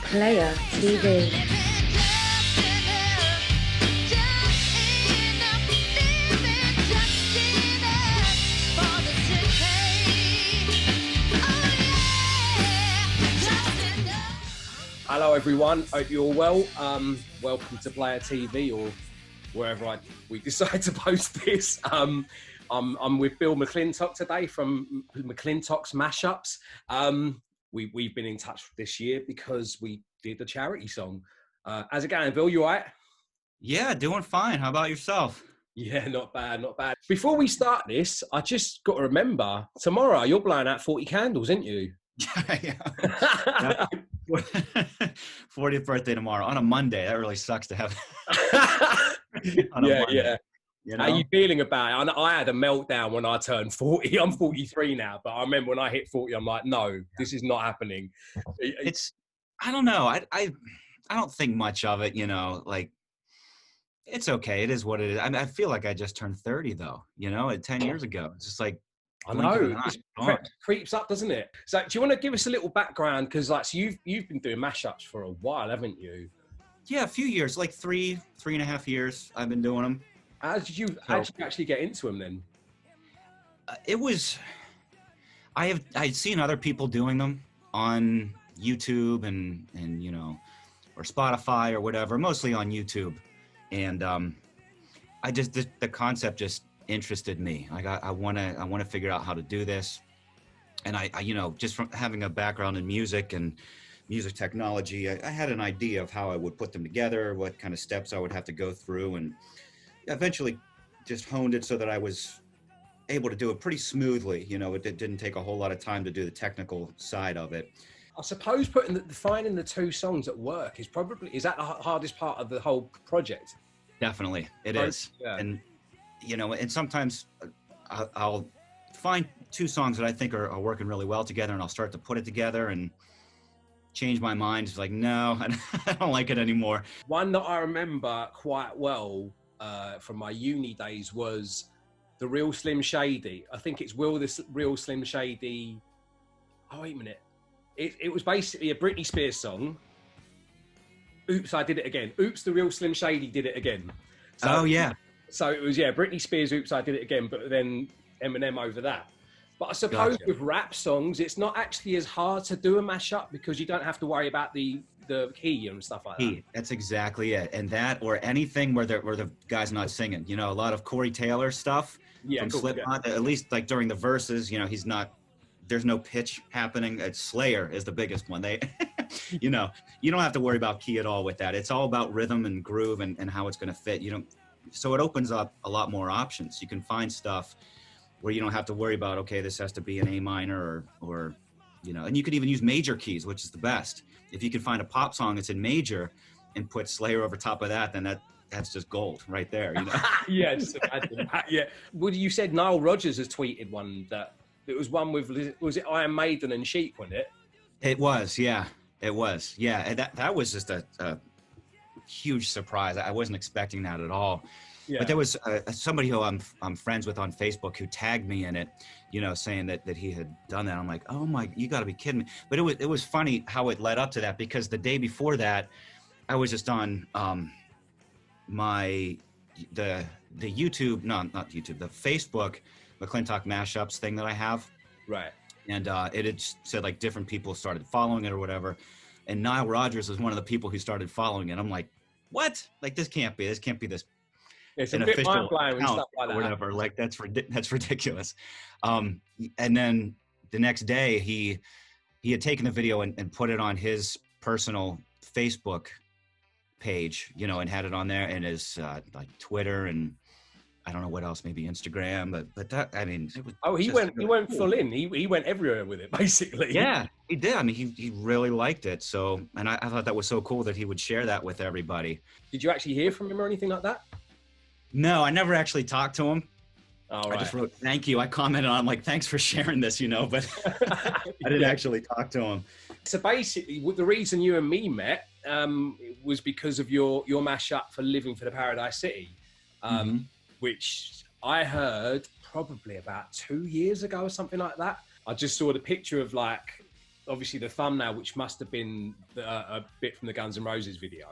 Playa TV. Hello everyone, hope you're all well. Welcome to Playa TV or wherever we decide to post this. I'm with Bill McClintock today from McClintock's Mashups. We've been in touch this year because we did a charity song. How's it going, Bill? You all right? Yeah, doing fine. How about yourself? Yeah, not bad, not bad. Before we start this, I just got to remember, tomorrow you're blowing out 40 candles, aren't you? Yeah. 40th birthday tomorrow on a Monday. That really sucks to have on a Monday. Yeah. You know? How are you feeling about it? I had a meltdown when I turned 40. I'm 43 now, but I remember when I hit 40, I'm like, no, this is not happening. I don't know. I don't think much of it, like it's okay. It is what it is. I feel like I just turned 30 though, 10 years ago. It's just like, I know, it creeps up, doesn't it? So do you want to give us a little background? Because so you've been doing mashups for a while, haven't you? Yeah, a few years, like three and a half years I've been doing them. How did you actually get into them then? I'd seen other people doing them on YouTube and or Spotify or whatever, mostly on YouTube. And the concept just interested me. I want to figure out how to do this. And I just from having a background in music and music technology, I had an idea of how I would put them together, what kind of steps I would have to go through, and eventually just honed it so that I was able to do it pretty smoothly. It didn't take a whole lot of time to do the technical side of it. I suppose finding the two songs at work is that the hardest part of the whole project? Definitely, it is. Yeah. And and sometimes I'll find two songs that I think are working really well together, and I'll start to put it together and change my mind. It's like, no, I don't like it anymore. One that I remember quite well from my uni days was The Real Slim Shady. I think it's the Real Slim Shady. Oh, wait a minute. It was basically a Britney Spears song. Oops, I Did It Again. Oops, The Real Slim Shady Did It Again. Oh, yeah. So it was, Britney Spears, Oops, I Did It Again, but then Eminem over that. But I suppose with rap songs, it's not actually as hard to do a mashup because you don't have to worry about the key and stuff like that. That's exactly it. And that, or anything where the guy's not singing. A lot of Corey Taylor stuff from Slipknot, at least like during the verses, he's not, there's no pitch happening. Slayer is the biggest one. They, you don't have to worry about key at all with that. It's all about rhythm and groove and how it's going to fit. So it opens up a lot more options. You can find stuff where you don't have to worry about, okay, this has to be an A minor or and you could even use major keys, which is the best. If you can find a pop song that's in major and put Slayer over top of that, then that's just gold right there. Yeah, just imagine that. Yeah. Well, you said Nile Rodgers has tweeted one that it was one with, was it Iron Maiden and Chic, wasn't it? It was, yeah. It was, yeah. And that was just a huge surprise. I wasn't expecting that at all. Yeah. But there was somebody who I'm friends with on Facebook who tagged me in it, saying that he had done that. I'm like, oh my, you got to be kidding me. But it was funny how it led up to that, because the day before that, I was just on the YouTube, no, not YouTube, the Facebook McClintock Mashups thing that I have. Right. And it had said like different people started following it or whatever. And Nile Rodgers was one of the people who started following it. I'm like, what? Like, this can't be this. It's an official account and stuff like that. Or whatever. Like, that's ridiculous. And then the next day he had taken the video and put it on his personal Facebook page, and had it on there, and his like Twitter, and I don't know what else, maybe Instagram, but that, I mean, it was he went full in. He went everywhere with it, basically. Yeah, he did. I mean, he really liked it. So, and I thought that was so cool that he would share that with everybody. Did you actually hear from him or anything like that? No, I never actually talked to him. All right. I just wrote, thank you. I commented on, like, thanks for sharing this, but I didn't actually talk to him. So basically, the reason you and me met was because of your mashup for Living for the Paradise City, which I heard probably about 2 years ago or something like that. I just saw the picture of like obviously the thumbnail, which must have been a bit from the Guns N' Roses video.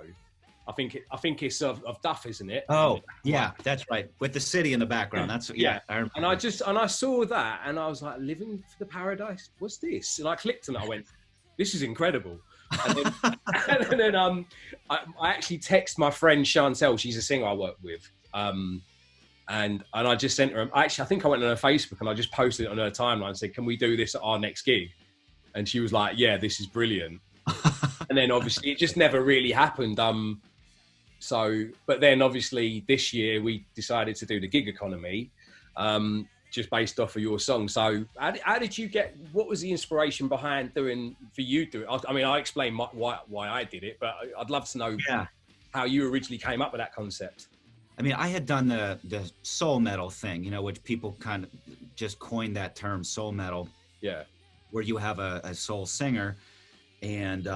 I think it's of Duff, isn't it? Oh, yeah, that's right. With the city in the background. That's yeah. I remember. And I saw that, and I was like, "Living for the Paradise? What's this?" And I clicked on it. I went, "This is incredible." And then, and then I actually text my friend Chantel. She's a singer I work with. And I just sent her. I think I went on her Facebook and I just posted it on her timeline and said, "Can we do this at our next gig?" And she was like, "Yeah, this is brilliant." And then obviously it just never really happened. But then obviously this year we decided to do the gig economy, just based off of your song. So how did you get? What was the inspiration behind for you do it? I mean, I explained why I did it, but I'd love to know how you originally came up with that concept. I mean, I had done the soul metal thing, you know, which people kind of just coined that term, soul metal. Yeah. Where you have a soul singer and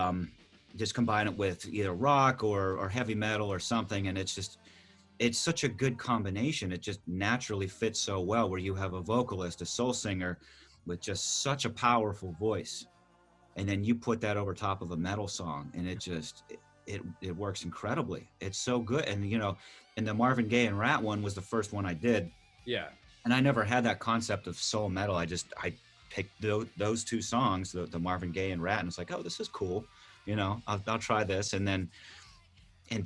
just combine it with either rock or heavy metal or something. And it's such a good combination. It just naturally fits so well where you have a vocalist, a soul singer with just such a powerful voice. And then you put that over top of a metal song and it works incredibly. It's so good. And, you know, and the Marvin Gaye and Rat one was the first one I did. Yeah. And I never had that concept of soul metal. I picked those two songs, the Marvin Gaye and Rat, and it's like, oh, this is cool. You know, I'll try this. And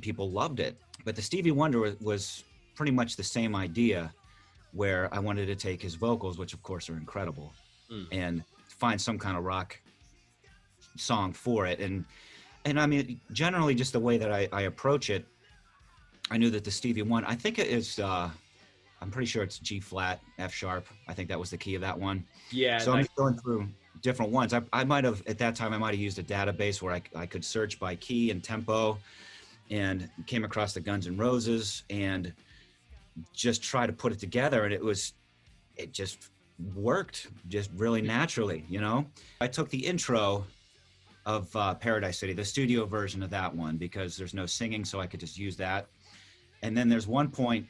people loved it. But the Stevie Wonder was pretty much the same idea where I wanted to take his vocals, which of course are incredible, and find some kind of rock song for it. And I mean, generally just the way that I approach it, I knew that the Stevie Wonder, I think it is, I'm pretty sure it's G flat, F sharp. I think that was the key of that one. Yeah. So I'm just going through different ones. I might have, at that time, I might have used a database where I could search by key and tempo and came across the Guns N' Roses and just try to put it together. And it just worked just really naturally, you know? I took the intro of Paradise City, the studio version of that one, because there's no singing, so I could just use that. And then there's one point,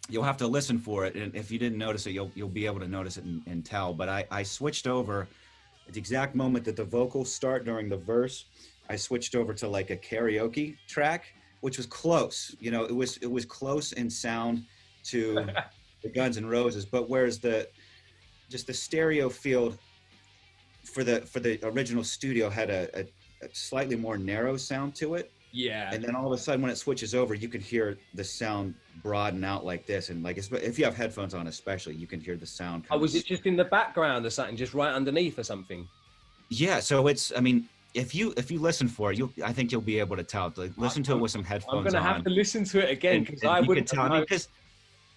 you'll have to listen for it, and if you didn't notice it, you'll be able to notice it and tell. But I switched over at the exact moment that the vocals start during the verse. I switched over to like a karaoke track, which was close. You know, it was close in sound to the Guns N' Roses, but whereas the stereo field for the original studio had a slightly more narrow sound to it. Yeah. And then all of a sudden when it switches over, you can hear the sound broaden out like this. And like, if you have headphones on especially, you can hear the sound. Oh, was it just in the background or something, just right underneath or something? Yeah, so I mean, if you listen for it, I think you'll be able to tell. Like, listen to it with some headphones on. I'm going to have to listen to it again because I wouldn't tell. Because,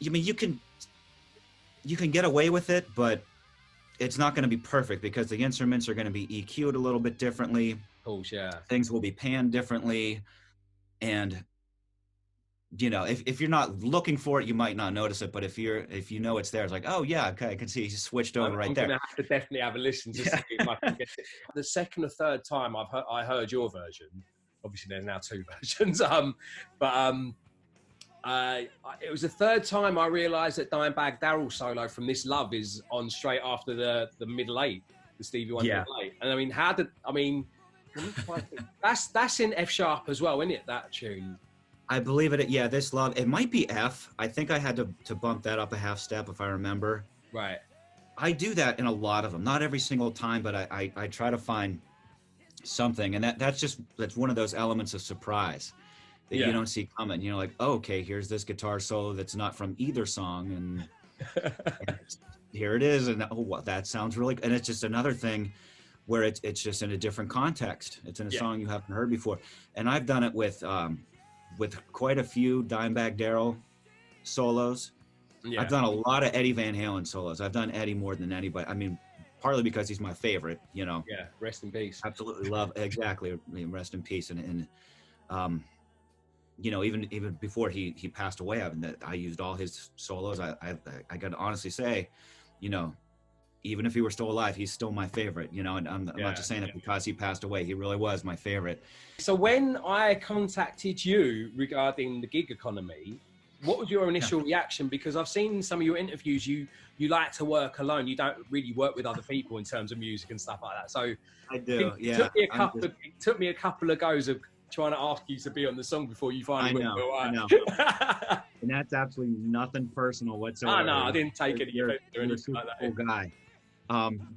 I mean, you can get away with it, but it's not going to be perfect because the instruments are going to be EQ'd a little bit differently. Of course, yeah. Things will be panned differently. And, you know, if you're not looking for it, you might not notice it. But if you know it's there, it's like, oh, yeah, okay, I can see he switched over right there. I'm going to have to definitely have a listen to see if I can get it. The second or third time I heard your version, obviously there's now two versions, it was the third time I realised that Dimebag Darrell solo from This Love is on straight after the middle eight, the Stevie Wonder middle eight. And I mean, that's in F sharp as well, isn't it? That tune. I believe it. Yeah, This Love. It might be F. I think I had to bump that up a half step if I remember. Right. I do that in a lot of them. Not every single time, but I try to find something, and that's one of those elements of surprise that you don't see coming. You know, like, oh, okay, here's this guitar solo that's not from either song, and here it is, and oh, well, that sounds really. And it's just another thing where it's just in a different context. It's in a song you haven't heard before, and I've done it with quite a few Dimebag Darrell solos. Yeah. I've done a lot of Eddie Van Halen solos. I've done Eddie more than anybody. I mean, partly because he's my favorite, you know. Yeah, rest in peace. Absolutely love, exactly. I mean, rest in peace. And you know, even before he passed away, I used all his solos. I got to honestly say, you know, even if he were still alive, he's still my favorite, you know, and I'm not just saying it because he passed away. He really was my favorite. So when I contacted you regarding the gig economy, what was your initial reaction? Because I've seen some of your interviews, you like to work alone. You don't really work with other people in terms of music and stuff like that. So I do, it yeah. took me a couple of goes of trying to ask you to be on the song before you finally went, all right. I know. And that's absolutely nothing personal whatsoever. Oh, no, I didn't take any offense or You're a anything super like that. cool guy.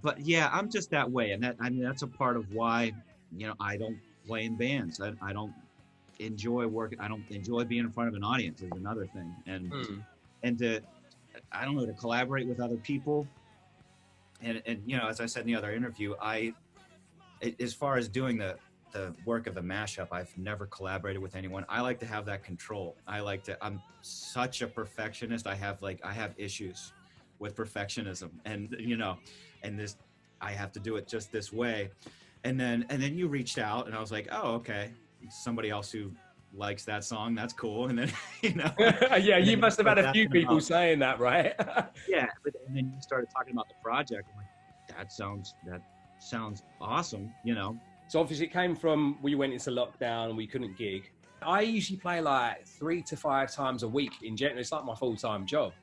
But yeah, I'm just that way, and that's a part of why, you know, I don't play in bands. I don't enjoy working. I don't enjoy being in front of an audience is another thing. And to, I don't know, to collaborate with other people. And you know, as I said in the other interview, as far as doing the work of the mashup, I've never collaborated with anyone. I like to have that control. I'm such a perfectionist. I have issues with perfectionism, and you know, and this, I have to do it just this way. And then you reached out, and I was like, oh, okay, somebody else who likes that song, that's cool. And then, you know, yeah, you must have had a few people saying that, right? Yeah, and then you started talking about the project. I'm like, that sounds awesome, you know. So obviously it came from, we went into lockdown and we couldn't gig. I usually play like 3 to 5 times a week in general. It's like my full-time job.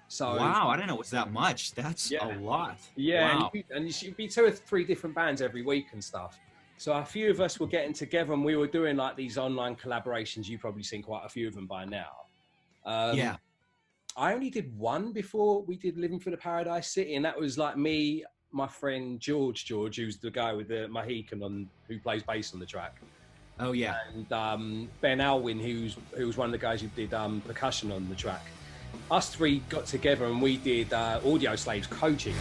So wow, I didn't know it was that much. That's a lot. Yeah, wow. and you should be 2 or 3 different bands every week and stuff. So a few of us were getting together and we were doing like these online collaborations. You've probably seen quite a few of them by now. Yeah. I only did one before we did Living for the Paradise City, and that was like me, my friend George, who's the guy with the Mohican who plays bass on the track. Oh yeah. And Ben Alwyn, who was one of the guys who did percussion on the track. Us 3 got together and we did Audio Slaves coaching.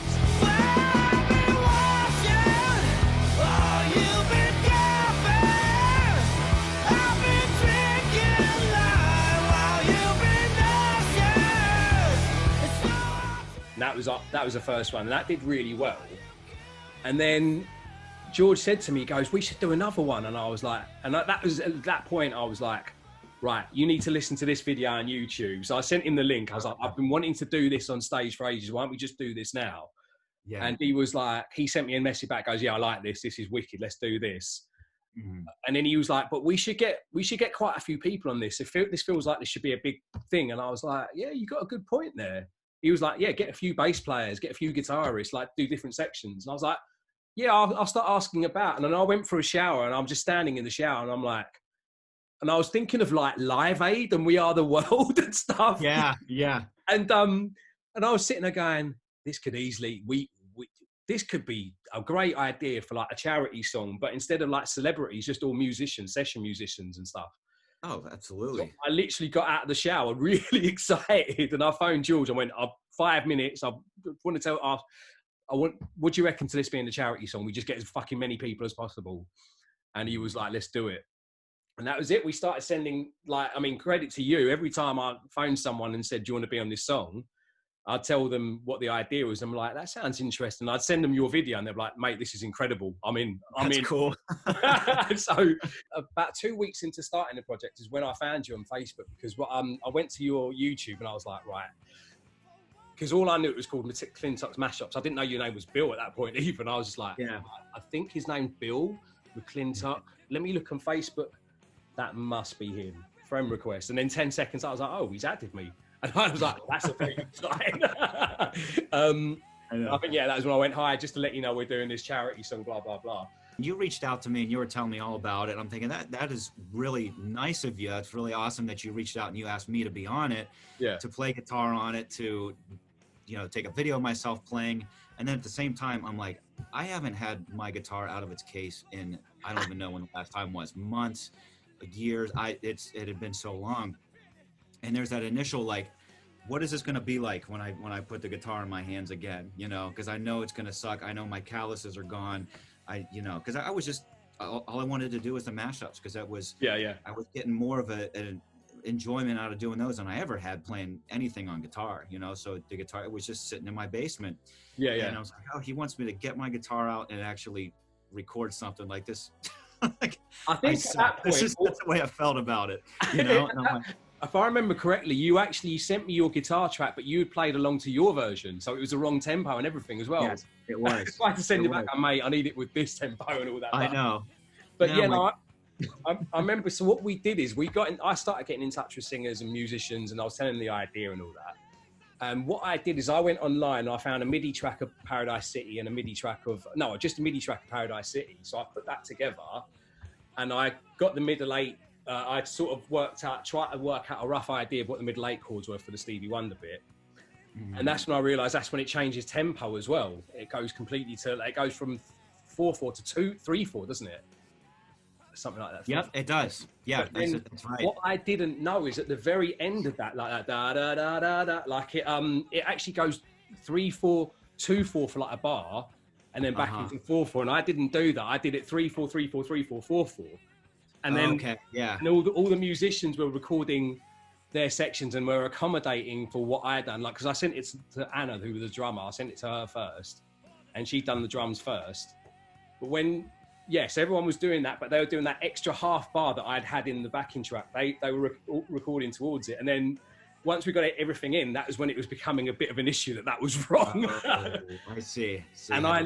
That was the first one, and that did really well. And then George said to me, he goes, we should do another one. And I was like, that was at that point, I was like, right, you need to listen to this video on YouTube. So I sent him the link. I was like, I've been wanting to do this on stage for ages. Why don't we just do this now? Yeah. And he was like, he sent me a message back, goes, yeah, I like this. This is wicked. Let's do this. Mm-hmm. And then he was like, but we should get quite a few people on this. This feels like this should be a big thing. And I was like, yeah, you got a good point there. He was like, yeah, get a few bass players, get a few guitarists, like do different sections. And I was like, yeah, I'll start asking about. And then I went for a shower and I'm just standing in the shower and I'm like, and I was thinking of like Live Aid and We Are the World and stuff. Yeah, yeah. And I was sitting there going, this could easily, this could be a great idea for like a charity song, but instead of like celebrities, just all musicians, session musicians and stuff. Oh, absolutely. So I literally got out of the shower really excited and I phoned George. I went, 5 minutes. I want to tell, what do you reckon to this being a charity song? We just get as fucking many people as possible. And he was like, let's do it. And that was it. We started sending, credit to you. Every time I phoned someone and said, do you want to be on this song? I'd tell them what the idea was. I'm like, that sounds interesting. I'd send them your video and they're like, mate, this is incredible. I'm in. That's cool. So about 2 weeks into starting the project is when I found you on Facebook, because I went to your YouTube and I was like, right, because all I knew it was called McClintock's Mashups. I didn't know your name was Bill at that point either. And I was just like, yeah, I think his name's Bill McClintock. Let me look on Facebook. That must be him. Friend request. And then 10 seconds, I was like, oh, he's added me. And I was like, that's a very good sign. I think, that was when I went, hi, just to let you know we're doing this charity song, blah, blah, blah. You reached out to me and you were telling me all about it. I'm thinking that is really nice of you. It's really awesome that you reached out and you asked me to be on it, to play guitar on it, to, take a video of myself playing. And then at the same time, I'm like, I haven't had my guitar out of its case in, I don't even know when the last time was, months, years. It had been so long. And there's that initial, like, what is this going to be like when I put the guitar in my hands again, because I know it's going to suck. I know my calluses are gone. Because I was just, all I wanted to do was the mashups, because that was, I was getting more of an enjoyment out of doing those than I ever had playing anything on guitar, so the guitar, it was just sitting in my basement. And I was like, oh, he wants me to get my guitar out and actually record something like this. Like, I think that's the way I felt about it, And I'm like, if I remember correctly, you actually sent me your guitar track, but you had played along to your version, so it was the wrong tempo and everything as well. Yes, it was. I had to send it back, mate, I need it with this tempo and all that. I know. But I remember. So what we did is I started getting in touch with singers and musicians, and I was telling them the idea and all that. And what I did is I went online and I found a MIDI track of Paradise City and a MIDI track of just a MIDI track of Paradise City. So I put that together, and I got the middle eight. I sort of tried to work out a rough idea of what the middle eight chords were for the Stevie Wonder bit. And that's when I realised that's when it changes tempo as well. It goes completely it goes from 4/4 to 2/3/4, doesn't it? Something like that. Yep, it does. Yeah, that's right. What I didn't know is at the very end of that, like that, da da da da da, like it actually goes 3/4 2/4 for like a bar, and then back into 4/4. And I didn't do that. I did it 3/4 3/4 3/4 4/4, and then and all the musicians were recording their sections and were accommodating for what I had done. Like, because I sent it to Anna, who was the drummer. I sent it to her first, and she'd done the drums first. But when yes, everyone was doing that, but they were doing that extra half bar that I'd had in the backing track. They were recording towards it. And then once we got everything in, that was when it was becoming a bit of an issue that was wrong. I see. And I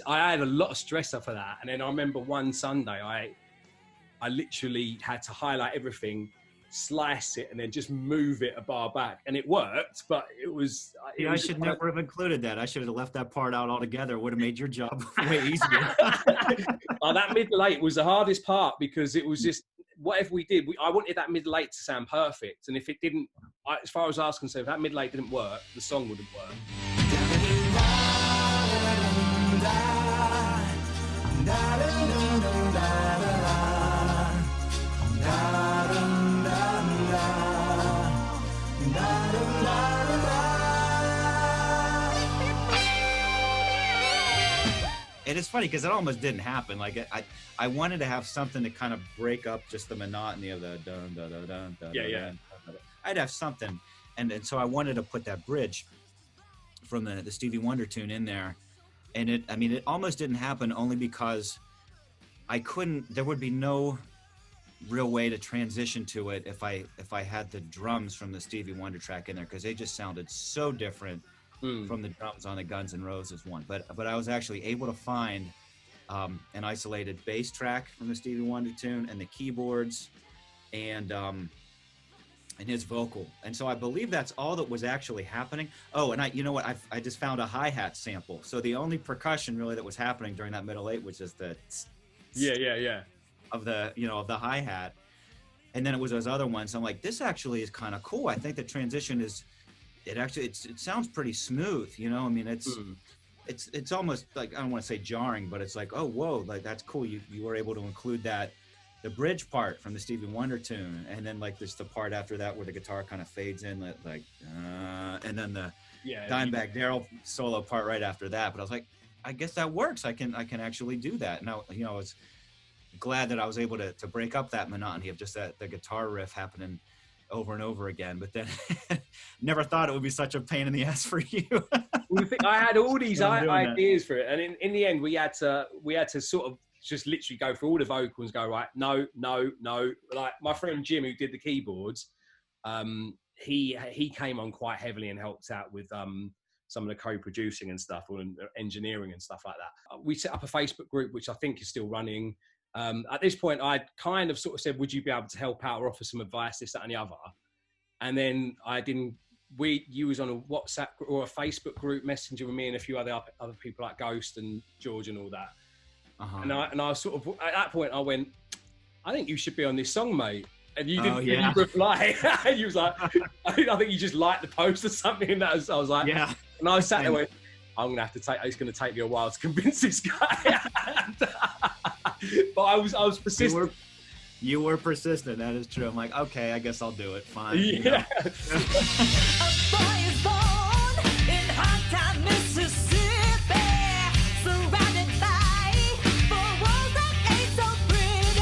had a lot of stress for that. And then I remember one Sunday, I literally had to highlight everything, slice it, and then just move it a bar back. And it worked, but it was... I should never have included that. I should have left that part out altogether. It would have made your job way easier. That middle eight was the hardest part because it was just, whatever we did, I wanted that middle eight to sound perfect. And if it didn't, as far as I was concerned, if that middle eight didn't work, the song wouldn't work. And it's funny because it almost didn't happen. Like I wanted to have something to kind of break up just the monotony of the dun dun dun dun dun. Yeah. I'd have something, and so I wanted to put that bridge from the Stevie Wonder tune in there, and it almost didn't happen only because I couldn't. There would be no real way to transition to it if I had the drums from the Stevie Wonder track in there, because they just sounded so different from the drums on the Guns N' Roses one. But I was actually able to find an isolated bass track from the Stevie Wonder tune, and the keyboards, and his vocal. And so I believe that's all that was actually happening. Oh, and I just found a hi-hat sample. So the only percussion really that was happening during that middle eight was just the of the hi-hat. And then it was those other ones. I'm like, this actually is kind of cool. I think the transition it sounds pretty smooth, I mean, it's almost like, I don't want to say jarring, but it's like, oh, whoa, like that's cool. You were able to include the bridge part from the Stevie Wonder tune, and then like there's the part after that where the guitar kind of fades in, and then the Dimebag Darrell solo part right after that. But I was like, I guess that works. I can actually do that. Now, I was glad that I was able to break up that monotony of just the guitar riff happening over and over again. But then never thought it would be such a pain in the ass for you. I had all these ideas for it, and in the end we had to sort of just literally go through all the vocals and go, right, no. Like my friend Jim, who did the keyboards, he came on quite heavily and helped out with some of the co-producing and stuff, or engineering and stuff like that. We set up a Facebook group, which I think is still running. At this point, I kind of sort of said, would you be able to help out or offer some advice, this, that, and the other? And then you was on a WhatsApp or a Facebook group messenger with me and a few other people like Ghost and George and all that. And I sort of, at that point, I went, I think you should be on this song, mate. And you didn't really reply. You was like, I think you just liked the post or something. And I was like, yeah. And I sat there and went, I'm going to have to it's going to take me a while to convince this guy. But I was persistent. You were persistent. That is true. I'm like, okay, I guess I'll do it. Fine. Yeah. A boy is born in Hot Mississippi, surrounded by four walls that ain't so pretty.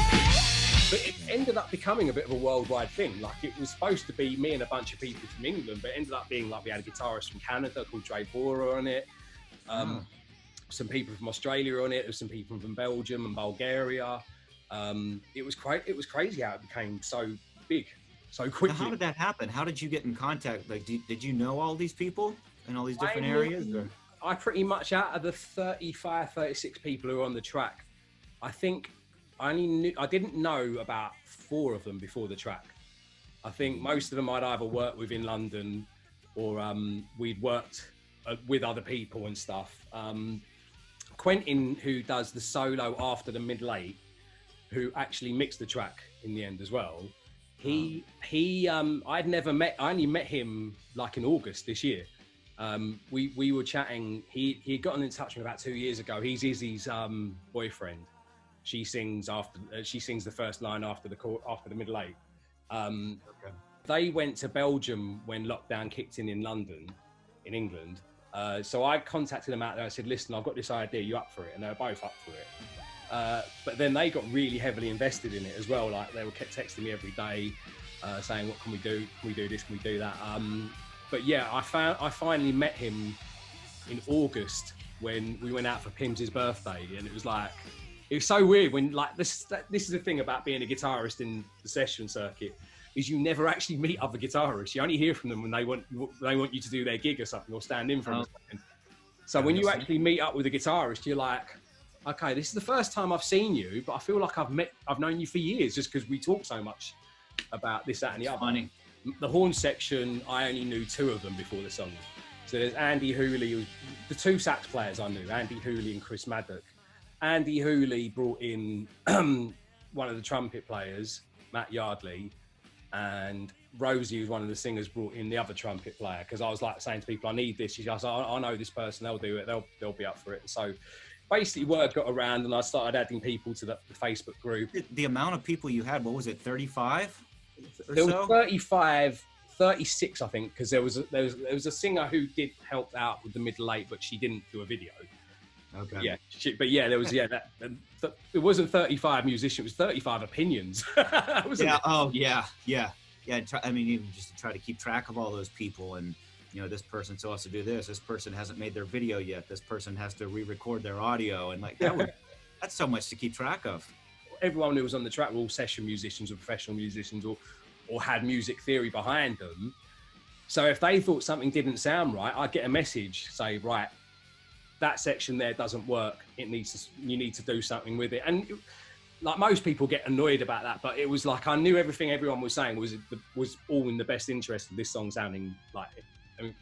But it ended up becoming a bit of a worldwide thing. Like, it was supposed to be me and a bunch of people from England, but it ended up being like we had a guitarist from Canada called Dre Bora on it. Some people from Australia on it. There was some people from Belgium and Bulgaria. It was crazy how it became so big so quickly. Now, how did that happen? How did you get in contact? Like, did you know all these people in all these different areas? Or? I pretty much, out of the 35, 36 people who were on the track, I think I didn't know about 4 of them before the track. I think most of them I'd either worked with in London or we'd worked with other people and stuff. Quentin, who does the solo after the mid-late, who actually mixed the track in the end as well. I only met him like in August this year. We were chatting. He had gotten in touch with me about 2 years ago. He's Izzy's boyfriend. She sings the first line after the mid-late. They went to Belgium when lockdown kicked in London, in England. So I contacted them out there. I said, listen, I've got this idea, you up for it? And they were both up for it. But then they got really heavily invested in it as well. Like they were kept texting me every day, saying, what can we do? Can we do this? Can we do that? But yeah, I finally met him in August when we went out for Pim's birthday. And it was so weird when this is the thing about being a guitarist in the session circuit, is you never actually meet other guitarists. You only hear from them when they want you to do their gig or something or stand in for them. So when you actually meet up with a guitarist, you're like, okay, this is the first time I've seen you, but I feel like I've known you for years just because we talk so much about this, that, and the other. Funny. The horn section, I only knew 2 of them before the song. So there's Andy Hooley, the 2 sax players I knew, Andy Hooley and Chris Maddock. Andy Hooley brought in one of the trumpet players, Matt Yardley, and Rosie, who's one of the singers, brought in the other trumpet player, because I was like saying to people, I need this. She's like, I know this person, they'll do it, they'll be up for it. So basically word got around and I started adding people to the Facebook group. The amount of people you had, what was it, 35 or There so? was 35, 36, I think, because there was a singer who did help out with the mid-late, but she didn't do a video. Okay. Yeah, there was it wasn't 35 musicians, it was 35 opinions. Yeah. Oh, yeah. I mean, even just to try to keep track of all those people, and this person still has to do this. This person hasn't made their video yet. This person has to re-record their audio, and that's so much to keep track of. Everyone who was on the track were all session musicians or professional musicians or had music theory behind them. So if they thought something didn't sound right, I'd get a message say, right, that section there doesn't work. You need to do something with it. And like most people get annoyed about that, but it was like, I knew everything everyone was saying was all in the best interest of this song sounding like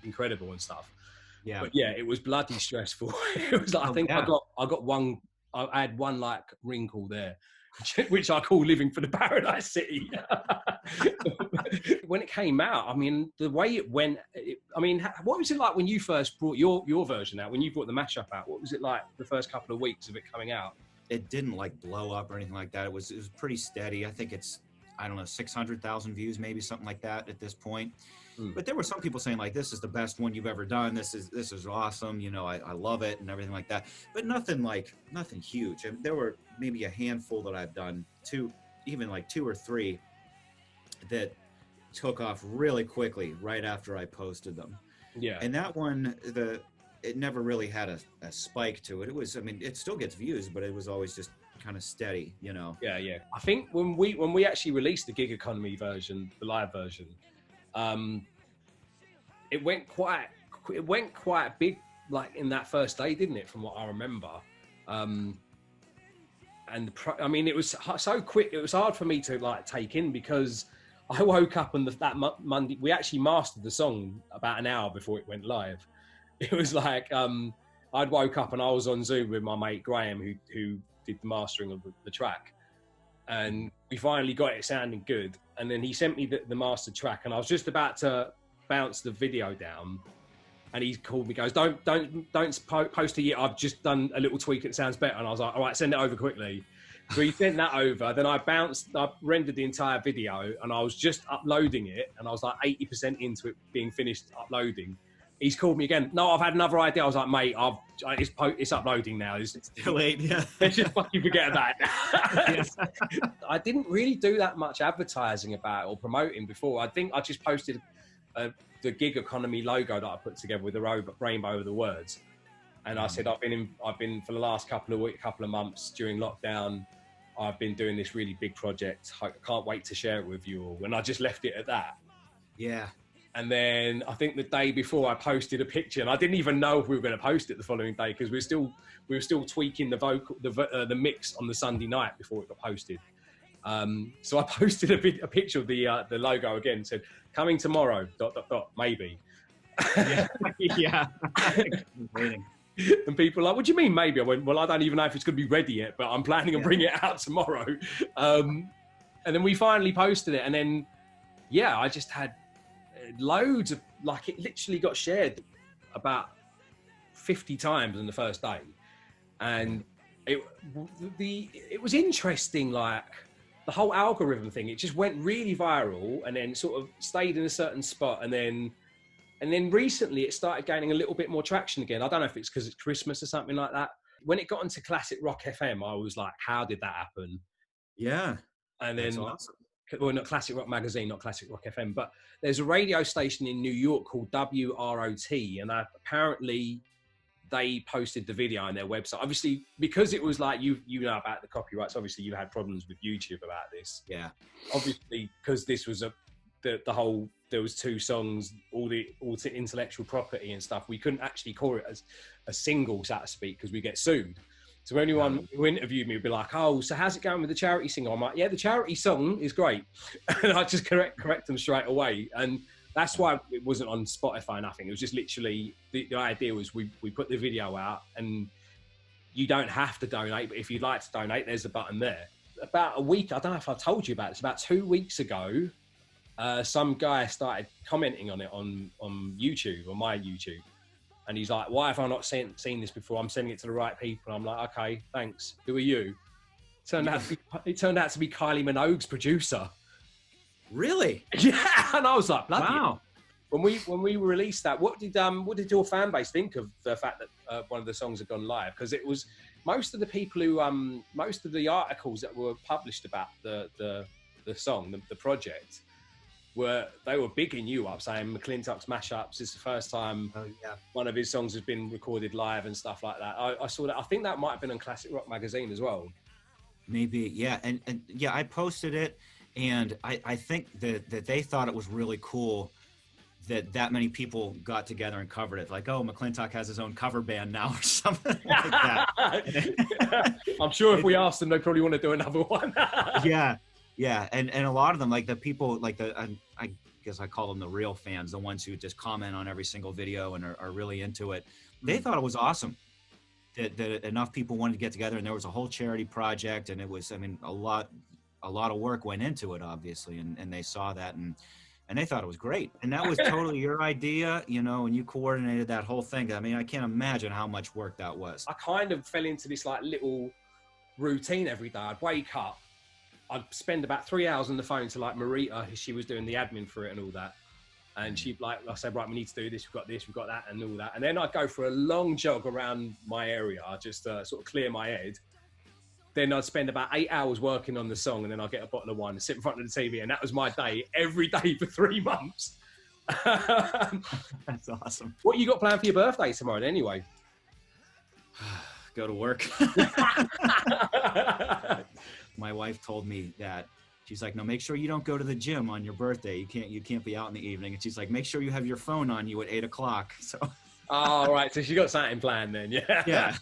incredible and stuff. Yeah. But yeah, it was bloody stressful. It was like, I had one like wrinkle there, which I call living for the Paradise City. When it came out, I mean, the way it went, what was it like when you first brought your version out, when you brought the Mashup out? What was it like the first couple of weeks of it coming out? It didn't like blow up or anything like that. It was pretty steady. I think it's, 600,000 views, maybe something like that at this point. But there were some people saying like, this is the best one you've ever done. This is awesome. I love it and everything like that. But nothing huge. And there were maybe a handful that I've done, 2 or 3 that took off really quickly right after I posted them. Yeah. And that one, it never really had a spike to it. It was, it still gets views, but it was always just kind of steady, Yeah. I think when we actually released the gig economy version, the live version, it went quite big, like in that first day, didn't it? From what I remember. It was so quick. It was hard for me to like take in, because I woke up on that Monday. We actually mastered the song about an hour before it went live. It was like I'd woke up and I was on Zoom with my mate Graham, who did the mastering of the track, and we finally got it sounding good. And then he sent me the mastered track, and I was just about to bounce the video down, and he called me, goes, don't post it yet. I've just done a little tweak. It sounds better. And I was like, all right, send it over quickly. So he sent that over. Then I rendered the entire video, and I was just uploading it, and I was like 80% into it being finished uploading. He's called me again. No, I've had another idea. I was like, mate, it's uploading now. It's too late. Yeah. Let's just fucking forget about it. I didn't really do that much advertising about it or promoting before. I think I just posted the gig economy logo that I put together with the rainbow over the words. And I said, I've been for the last couple of months during lockdown, I've been doing this really big project. I can't wait to share it with you all. And I just left it at that. Yeah. And then I think the day before I posted a picture, and I didn't even know if we were going to post it the following day because we were still tweaking the mix on the Sunday night before it got posted. So I posted a picture of the logo again, said coming tomorrow ... maybe. Yeah. Yeah. And people are like, what do you mean maybe? I went, well, I don't even know if it's going to be ready yet, but I'm planning on bringing it out tomorrow. And then we finally posted it, and then I just had loads of, like, it literally got shared about 50 times on the first day, and it was interesting, like the whole algorithm thing. It just went really viral, and then sort of stayed in a certain spot, and then recently it started gaining a little bit more traction again. I don't know if it's because it's Christmas or something like that. When it got into Classic Rock FM, I was like, how did that happen? Yeah. And then, that's awesome. well, not Classic Rock Magazine, not Classic Rock FM, but there's a radio station in New York called WROT, and apparently they posted the video on their website. Obviously, because it was like, you know about the copyrights, obviously you had problems with YouTube about this. Yeah. Obviously, because this was the whole, there was 2 songs, all the intellectual property and stuff, we couldn't actually call it as a single, so to speak, because we get sued. So anyone who interviewed me would be like, oh, so how's it going with the charity single? I'm like, yeah, the charity song is great. And I just correct them straight away. And that's why it wasn't on Spotify, nothing. It was just literally, the idea was we put the video out, and you don't have to donate, but if you'd like to donate, there's a button there. About a week, I don't know if I told you about this, about 2 weeks ago, some guy started commenting on it on YouTube, on my YouTube. And he's like, why have I not seen this before? I'm sending it to the right people. I'm like, okay, thanks. Who are you? It turned out to be Kylie Minogue's producer. Really? Yeah. And I was like, bloody wow. When we released that, what did your fan base think of the fact that one of the songs had gone live? Because it was most of the people who, most of the articles that were published about the song, the project, they were bigging you up, saying McClintock's Mashups is the first time one of his songs has been recorded live and stuff like that. I saw that. I think that might have been on Classic Rock Magazine as well. Maybe, yeah. And yeah, I posted it, and I think that they thought it was really cool that many people got together and covered it. Like, oh, McClintock has his own cover band now or something like that. I'm sure if we asked them, they probably want to do another one. Yeah. Yeah, and a lot of them, like the people, like I guess I call them the real fans, the ones who just comment on every single video and are really into it. They thought it was awesome that enough people wanted to get together, and there was a whole charity project, and it was, I mean, a lot of work went into it, obviously, and they saw that, and they thought it was great. And that was totally your idea, you know, and you coordinated that whole thing. I mean, I can't imagine how much work that was. I kind of fell into this like little routine every day. I'd wake up, I'd spend about 3 hours on the phone to like Marita, she was doing the admin for it and all that. And she'd like, I said, right, we need to do this, we've got this, we've got that, and all that. And then I'd go for a long jog around my area, just to sort of clear my head. Then I'd spend about 8 hours working on the song, and then I'd get a bottle of wine and sit in front of the TV. And that was my day, every day for 3 months. That's awesome. What you got planned for your birthday tomorrow anyway? Go to work. My wife told me that, she's like, no, make sure you don't go to the gym on your birthday. You can't be out in the evening. And she's like, make sure you have your phone on you at 8 o'clock. So. Oh, right. So she got something planned then. Yeah. Yeah.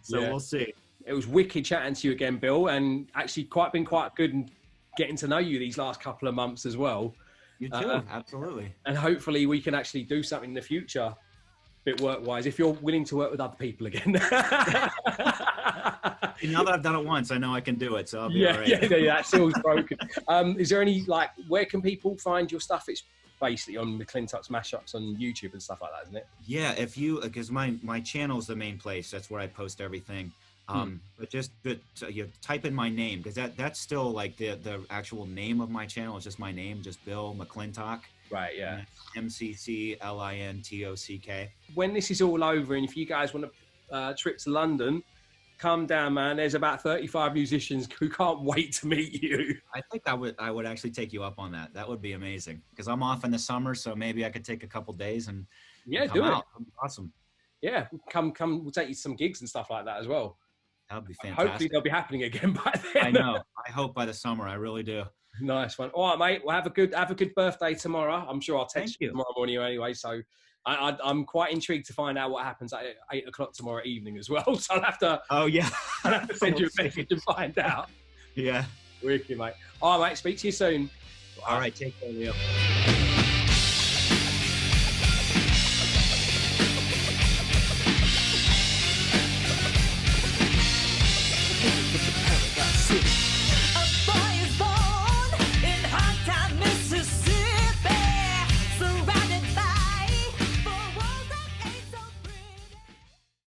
So we'll see. It was wicked chatting to you again, Bill, and actually been quite good and getting to know you these last couple of months as well. You too. Absolutely. And hopefully we can actually do something in the future, bit work-wise, if you're willing to work with other people again. Now that I've done it once, I know I can do it, so I'll be all right. Yeah, that seal's broken. Is there any, like, where can people find your stuff? It's basically on McClintock's Mashups on YouTube and stuff like that, isn't it? Yeah, if you, because my channel is the main place. That's where I post everything. But you type in my name, because that's still like the actual name of my channel. It's just my name, just Bill McClintock. Right, yeah. McClintock. When this is all over, and if you guys want a trip to London, come down, man. There's about 35 musicians who can't wait to meet you. I think I would actually take you up on that. That would be amazing, because I'm off in the summer, so maybe I could take a couple days and do come out. it. That'd be awesome. Yeah, come. We'll take you to some gigs and stuff like that as well. That would be fantastic. Hopefully they'll be happening again by then. I know. I hope by the summer. I really do. Nice one. All right, mate. Well, have a good birthday tomorrow. I'm sure I'll text you tomorrow morning anyway. So I'm quite intrigued to find out what happens at 8 o'clock tomorrow evening as well. So I'll have to. Oh yeah. I'll have to send you a message to find out. Yeah. Wicked, mate. All right, mate. Speak to you soon. All right. Take care, Leo.